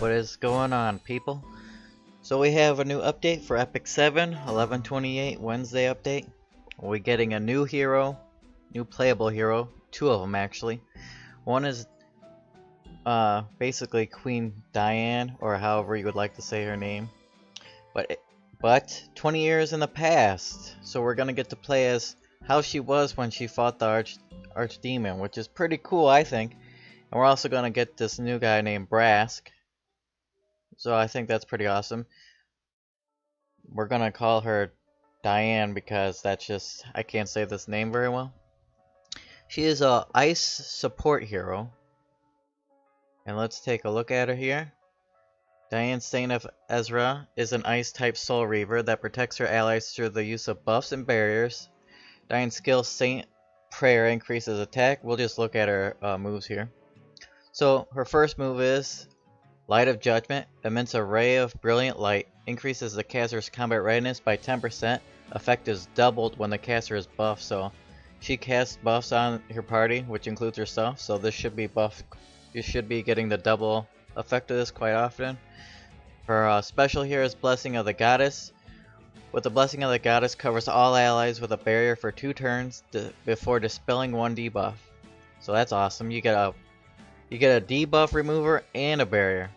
What is going on, people? So we have a new update for Epic 7, 11/28 Wednesday update. We're getting a new hero, new playable hero, two of them actually. One is basically Queen Diane, or however you would like to say her name. But 20 years in the past, so we're gonna get to play as how she was when she fought the Archdemon, which is pretty cool, I think. And we're also gonna get this new guy named Rask. So I think that's pretty awesome. We're gonna call her Diane because that's just, I can't say this name very well. She is a ice support hero. And let's take a look at her here. Diane Saint of Ezra is an ice type soul reaver that protects her allies through the use of buffs and barriers. Diane's skill Saint Prayer increases attack. We'll just look at her moves here. So her first move is Light of Judgment, emits a ray of brilliant light, increases the caster's combat readiness by 10%. Effect is doubled when the caster is buffed, so she casts buffs on her party, which includes herself, so this should be buffed. You should be getting the double effect of this quite often. Her special here is Blessing of the Goddess. With the Blessing of the Goddess covers all allies with a barrier for 2 turns before dispelling 1 debuff. So that's awesome. You get a debuff remover and a barrier.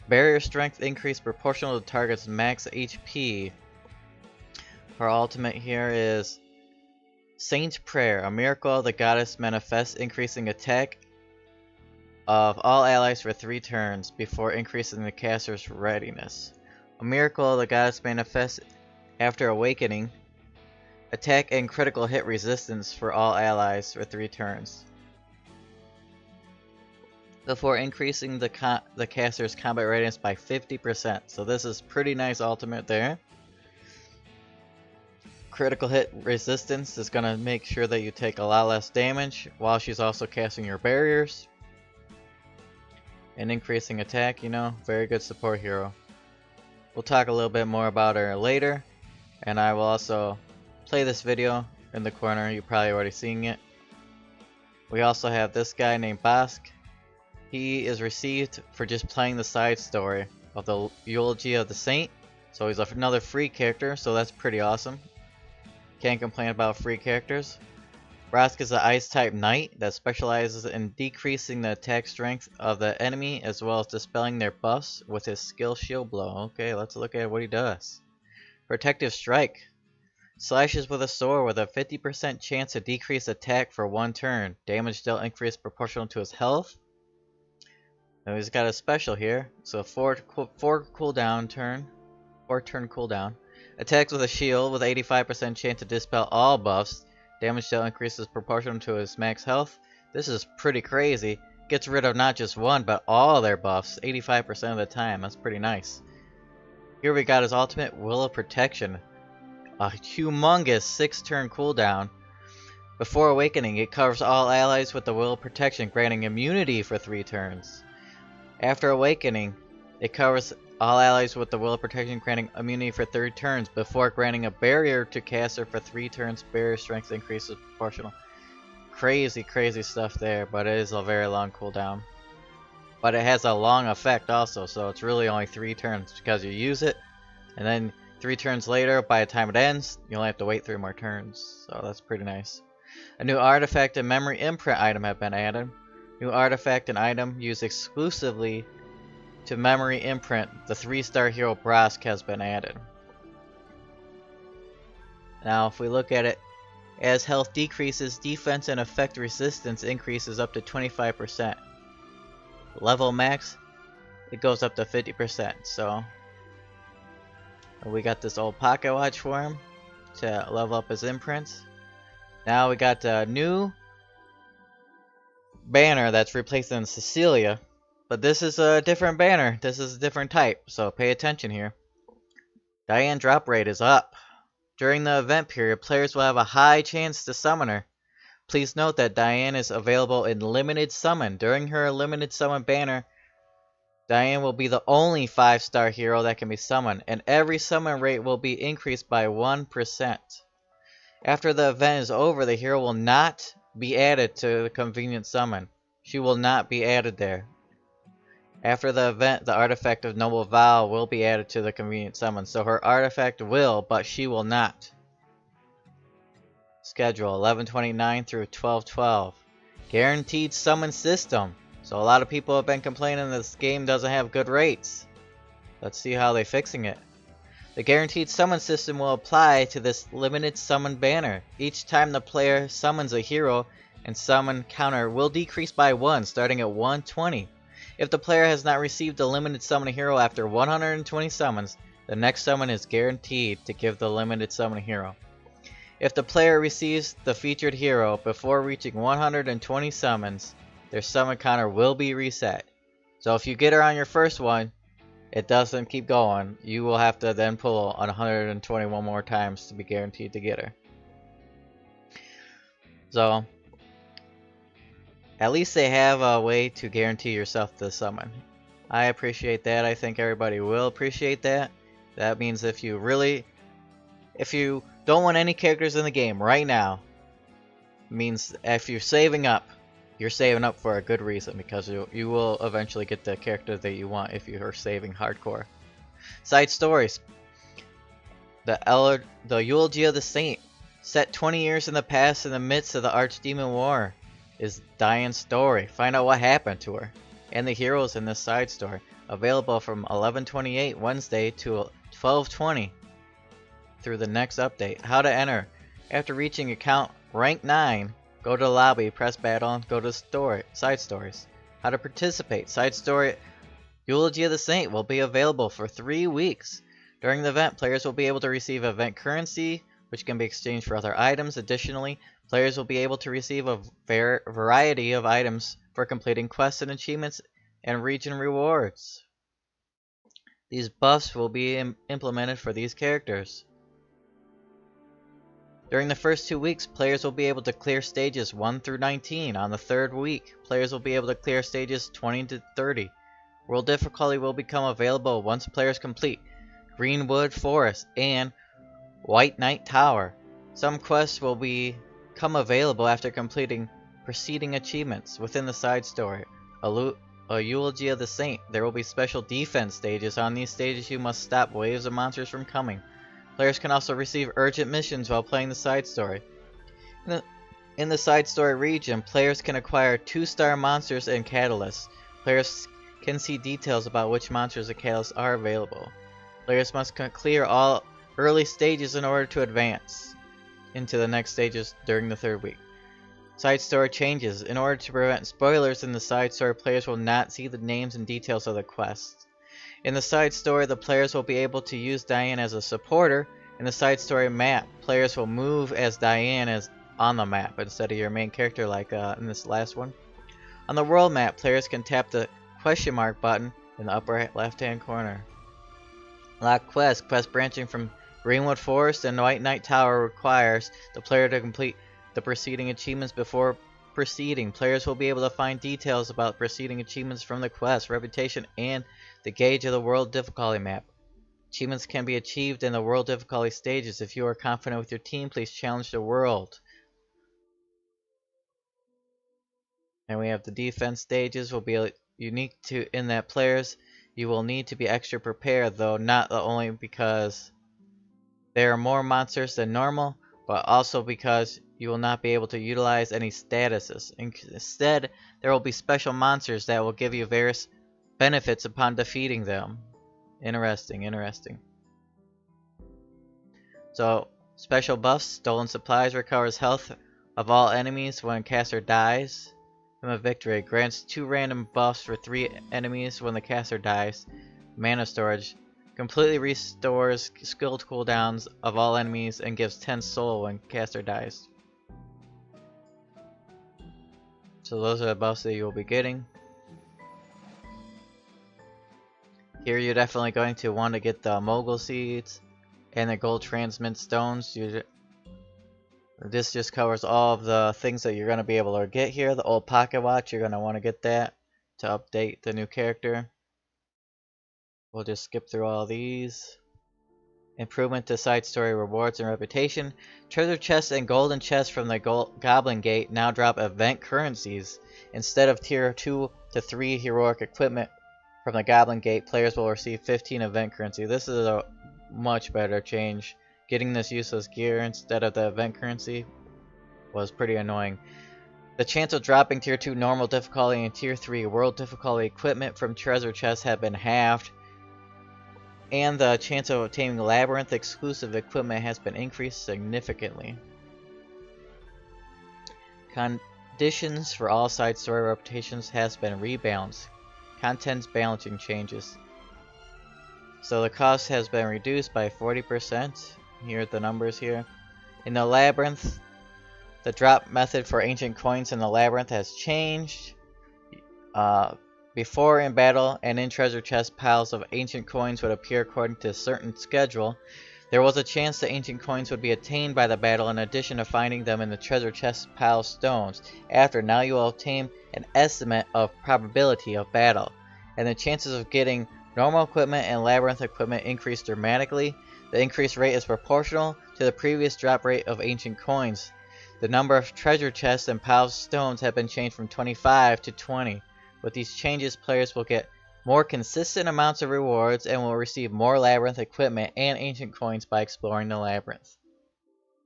Barrier strength increase proportional to the target's max HP. Her ultimate here is Saint's Prayer. A miracle of the goddess manifests, increasing attack of all allies for 3 turns before increasing the caster's readiness. A miracle of the goddess manifests after awakening. Attack and critical hit resistance for all allies for 3 turns before increasing the caster's combat readiness by 50%. So this is pretty nice ultimate there. Critical hit resistance is going to make sure that you take a lot less damage while she's also casting your barriers. And increasing attack, you know, very good support hero. We'll talk a little bit more about her later. And I will also play this video in the corner. You're probably already seeing it. We also have this guy named Bask. He is received for just playing the side story of the Eulogy of the Saint. So he's another free character, so that's pretty awesome. Can't complain about free characters. Rask is an ice type knight that specializes in decreasing the attack strength of the enemy as well as dispelling their buffs with his skill Shield Blow. Okay, let's look at what he does. Protective Strike. Slashes with a sword with a 50% chance to decrease attack for 1 turn. Damage dealt increased proportional to his health. Now he's got a special here, so 4 turn cooldown. Attacks with a shield with 85% chance to dispel all buffs. Damage dealt increases proportional to his max health. This is pretty crazy. Gets rid of not just one, but all their buffs, 85% of the time. That's pretty nice. Here we got his ultimate, Will of Protection. A humongous 6-turn cooldown. Before awakening, it covers all allies with the Will of Protection, granting immunity for 3 turns. After awakening, it covers all allies with the Will of Protection, granting immunity for 3 turns before granting a barrier to caster for 3 turns. Barrier strength increases proportional. Crazy, crazy stuff there, but it is a very long cooldown. But it has a long effect also, so it's really only 3 turns because you use it, and then 3 turns later, by the time it ends, you only have to wait 3 more turns. So that's pretty nice. A new artifact and memory imprint item have been added. New artifact and item used exclusively to memory imprint. The 3-star hero Bask has been added. Now if we look at it, as health decreases, defense and effect resistance increases up to 25%. Level max, it goes up to 50%. So we got this old pocket watch for him to level up his imprints. Now we got a new banner that's replacing Cecilia, but this is a different banner. This is a different type, so pay attention here. Diane drop rate is up. During the event period, players will have a high chance to summon her. Please note that Diane is available in limited summon. During her limited summon banner, Diane will be the only 5-star hero that can be summoned, and every summon rate will be increased by 1%. After the event is over, the hero will not be added to the convenient summon. She will not be added there. After the event, the artifact of Noble Vow will be added to the convenient summon. So her artifact will, but she will not. Schedule 11/29 through 12/12. Guaranteed summon system. So a lot of people have been complaining this game doesn't have good rates. Let's see how they're fixing it. The guaranteed summon system will apply to this limited summon banner. Each time the player summons a hero, and summon counter will decrease by 1, starting at 120. If the player has not received a limited summon hero after 120 summons, the next summon is guaranteed to give the limited summon hero. If the player receives the featured hero before reaching 120 summons, their summon counter will be reset. So if you get her on your first one, it doesn't keep going. You will have to then pull on 121 more times to be guaranteed to get her. So at least they have a way to guarantee yourself the summon. I appreciate that. I think everybody will appreciate that. That means if you don't want any characters in the game right now, means if you're saving up for a good reason, because you will eventually get the character that you want if you are saving hardcore. Side stories. The Eulogy of the Saint, set 20 years in the past in the midst of the Archdemon War, is Diane's story. Find out what happened to her and the heroes in this side story. Available from 11/28 Wednesday to 12/20 through the next update. How to enter. After reaching account rank 9, go to the lobby, press battle, and go to side stories. How to participate. Side story Eulogy of the Saint will be available for 3 weeks. During the event, players will be able to receive event currency, which can be exchanged for other items. Additionally, players will be able to receive a variety of items for completing quests and achievements and region rewards. These buffs will be implemented for these characters. During the first 2 weeks, players will be able to clear stages 1 through 19. On the third week, players will be able to clear stages 20 to 30. World difficulty will become available once players complete Greenwood Forest and White Knight Tower. Some quests will become available after completing preceding achievements within the side story. A Eulogy of the Saint. There will be special defense stages. On these stages, you must stop waves of monsters from coming. Players can also receive urgent missions while playing the side story. In the side story region, players can acquire 2-star monsters and catalysts. Players can see details about which monsters and catalysts are available. Players must clear all early stages in order to advance into the next stages during the third week. Side story changes. In order to prevent spoilers in the side story, players will not see the names and details of the quests. In the side story, the players will be able to use Diane as a supporter. In the side story map, players will move as Diane as on the map instead of your main character like in this last one. On the world map, players can tap the question mark button in the upper left hand corner. Lock quest. Quest branching from Greenwood Forest and White Knight Tower requires the player to complete the preceding achievements before proceeding. Players will be able to find details about preceding achievements from the quest, reputation, and the gauge of the world difficulty map. Achievements can be achieved in the world difficulty stages. If you are confident with your team, please challenge the world. And we have the defense stages will be unique in that players you will need to be extra prepared, though not only because there are more monsters than normal, but also because you will not be able to utilize any statuses. Instead, there will be special monsters that will give you various benefits upon defeating them. Interesting. So, special buffs. Stolen supplies recovers health of all enemies when caster dies. From a victory, grants 2 random buffs for 3 enemies when the caster dies. Mana storage. Completely restores skill cooldowns of all enemies and gives 10 soul when caster dies. So those are the buffs that you will be getting. Here you're definitely going to want to get the mogul seeds and the gold transmit stones. This just covers all of the things that you're going to be able to get here. The old pocket watch, you're going to want to get that to update the new character. We'll just skip through all these. Improvement to side story rewards and reputation. Treasure chests and golden chests from the Goblin Gate now drop event currencies. Instead of tier 2 to 3 heroic equipment from the Goblin Gate, players will receive 15 event currency. This is a much better change. Getting this useless gear instead of the event currency was pretty annoying. The chance of dropping Tier 2 normal difficulty and Tier 3 world difficulty equipment from treasure chests have been halved. And the chance of obtaining Labyrinth exclusive equipment has been increased significantly. Conditions for all side story reputations has been rebalanced. Contents balancing changes. So the cost has been reduced by 40%. Here are the numbers here. In the Labyrinth, the drop method for ancient coins in the Labyrinth has changed. Before in battle and in treasure chest, piles of ancient coins would appear according to a certain schedule. There was a chance the ancient coins would be attained by the battle in addition to finding them in the treasure chest pile stones. After, now you will obtain an estimate of probability of battle, and the chances of getting normal equipment and Labyrinth equipment increase dramatically. The increased rate is proportional to the previous drop rate of ancient coins. The number of treasure chests and piles of stones have been changed from 25 to 20. With these changes, players will get more consistent amounts of rewards and will receive more Labyrinth equipment and ancient coins by exploring the Labyrinth.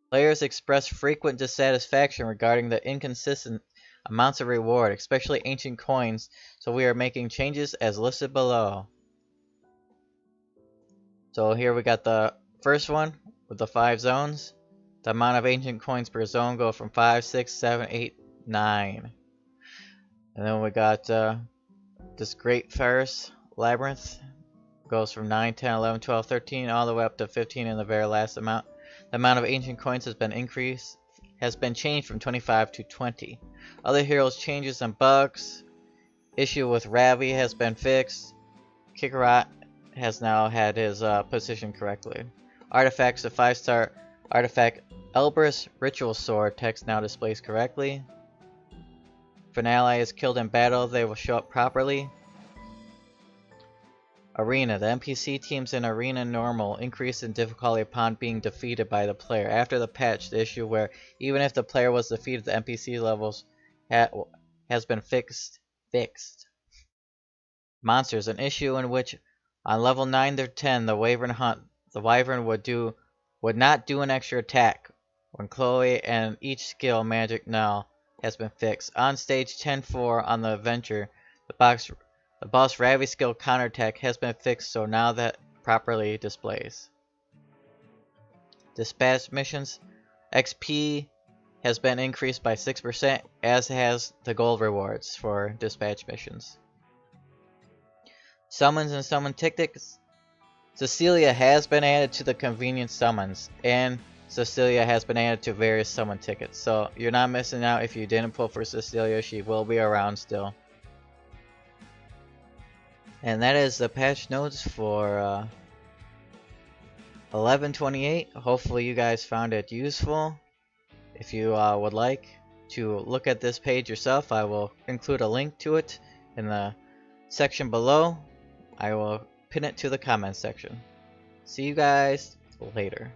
Players express frequent dissatisfaction regarding the inconsistent amounts of reward, especially ancient coins, so we are making changes as listed below. So here we got the first one with the 5 zones. The amount of ancient coins per zone go from 5, 6, 7, 8, 9. And then we got this Great Ferris Labyrinth. Goes from 9, 10, 11, 12, 13, all the way up to 15 in the very last amount. The amount of ancient coins has been changed from 25 to 20. Other heroes changes and bugs. Issue with Ravi has been fixed. Kikarat has now had his position correctly. Artifacts, the 5-star artifact Elbrus Ritual Sword text now displays correctly. If an ally is killed in battle, they will show up properly. Arena. The NPC teams in Arena Normal increase in difficulty upon being defeated by the player. After the patch, the issue where even if the player was defeated, the NPC levels has been fixed. Monsters. An issue in which on level 9 to 10, the Wyvern Hunt, the Wyvern would not do an extra attack when Chloe and each skill magic now has been fixed. On stage 10-4 on the adventure, the boss Ravi skill counterattack has been fixed, so now that properly displays. Dispatch missions. XP has been increased by 6%, as has the gold rewards for dispatch missions. Summons and summon tickets. Cecilia has been added to the convenience summons, and Cecilia has been added to various summon tickets. So you're not missing out if you didn't pull for Cecilia. She will be around still. And that is the patch notes for 11.28. Hopefully you guys found it useful. If you would like to look at this page yourself, I will include a link to it in the section below. I will pin it to the comments section. See you guys later.